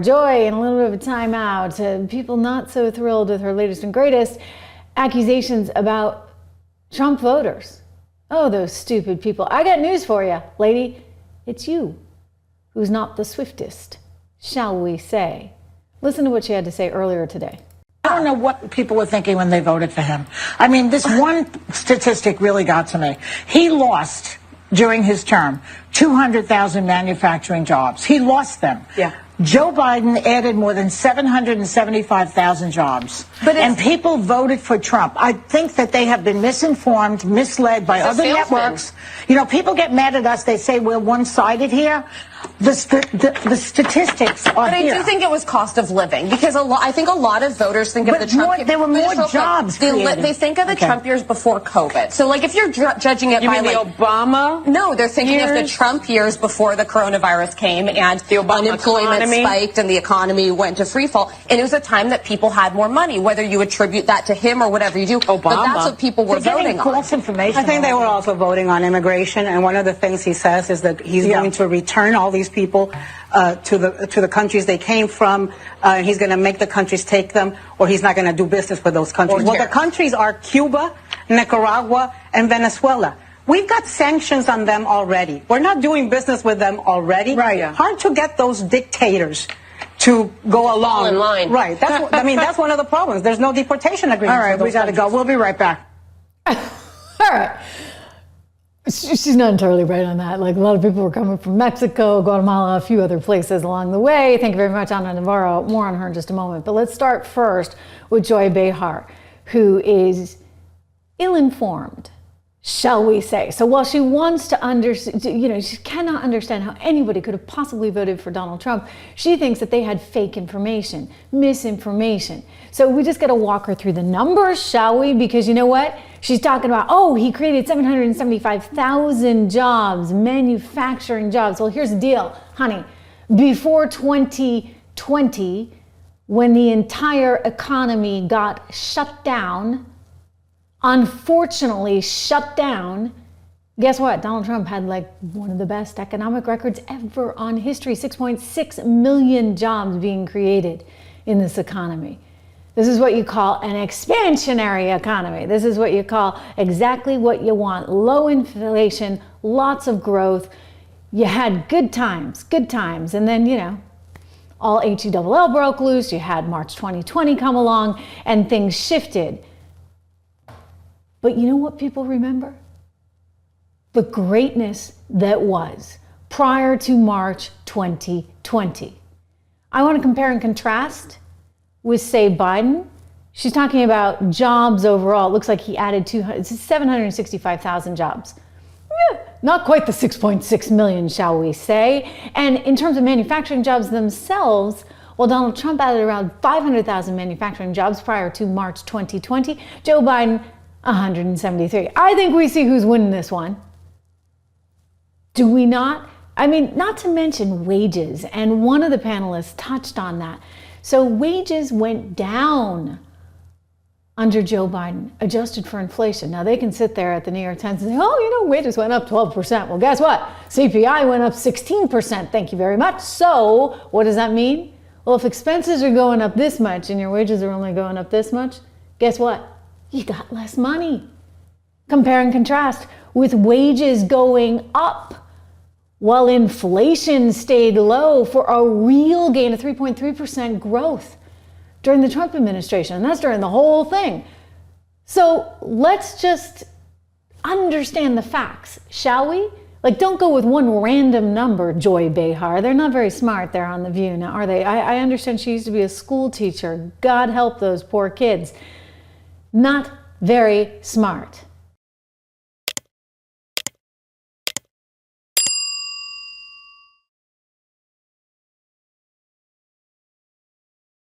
Joy and a little bit of a timeout. People not so thrilled with her latest and greatest accusations about Trump voters. Oh, those stupid people. I got news for you, lady. It's you who's not the swiftest, shall we say. Listen to what she had to say earlier today. I don't know what people were thinking when they voted for him. I mean, this one statistic really got to me. He lost, during his term, 200,000 manufacturing jobs. He lost them. Yeah. Joe Biden added more than 775,000 jobs. And people voted for Trump. I think that they have been misinformed, misled by other networks. You know, people get mad at us. They say we're one-sided here. The statistics are But I here. do think it was cost of living, because I think a lot of voters think of the Trump. There were more jobs created. They think of the Trump years before COVID. So, like, if you're judging it You by mean the Obama? No, they're thinking of the Trump years before the coronavirus came and the Obama unemployment economy spiked and the economy went to free fall. And it was a time that people had more money, whether you attribute that to him or whatever you do. Obama. But that's what people were voting on. False information. I think they were also voting on immigration, and one of the things he says is that he's going to return all these people to the countries they came from. He's going to make the countries take them, or he's not going to do business with those countries. Well, the countries are Cuba, Nicaragua, and Venezuela. We've got sanctions on them already. We're not doing business with them already. Right. Hard to get those dictators to go along. Fall in line. Right. That's one of the problems. There's no deportation agreement. All right, we got to go. We'll be right back. All right. She's not entirely right on that. Like, a lot of people were coming from Mexico, Guatemala, a few other places along the way. Thank you very much, Ana Navarro. More on her in just a moment. But let's start first with Joy Behar, who is ill-informed, shall we say. So while she wants to understand, she cannot understand how anybody could have possibly voted for Donald Trump, she thinks that they had fake information, misinformation. So we just got to walk her through the numbers, shall we? Because you know what? She's talking about, he created 775,000 jobs, manufacturing jobs. Well, here's the deal, honey. Before 2020, when the entire economy got shut down, unfortunately shut down, guess what? Donald Trump had like one of the best economic records ever on history. 6.6 million jobs being created in this economy. This is what you call an expansionary economy. This is what you call exactly what you want. Low inflation, lots of growth. You had good times. And then, all HELL broke loose. You had March 2020 come along and things shifted. But you know what people remember? The greatness that was prior to March 2020. I want to compare and contrast with, say, Biden. She's talking about jobs overall. It looks like he added 765,000 jobs. Not quite the 6.6 million, shall we say. And in terms of manufacturing jobs themselves, well, Donald Trump added around 500,000 manufacturing jobs prior to March 2020. Joe Biden, 173. I think we see who's winning this one. Do we not? I mean, not to mention wages. And one of the panelists touched on that. So wages went down under Joe Biden, adjusted for inflation. Now, they can sit there at the New York Times and say, wages went up 12%. Well, guess what? CPI went up 16%. Thank you very much. So what does that mean? Well, if expenses are going up this much and your wages are only going up this much, guess what? You got less money. Compare and contrast with wages going up while inflation stayed low for a real gain of 3.3% growth during the Trump administration. And that's during the whole thing. So let's just understand the facts, shall we? Like, don't go with one random number, Joy Behar. They're not very smart there on The View now, are they? I understand she used to be a school teacher. God help those poor kids. Not very smart.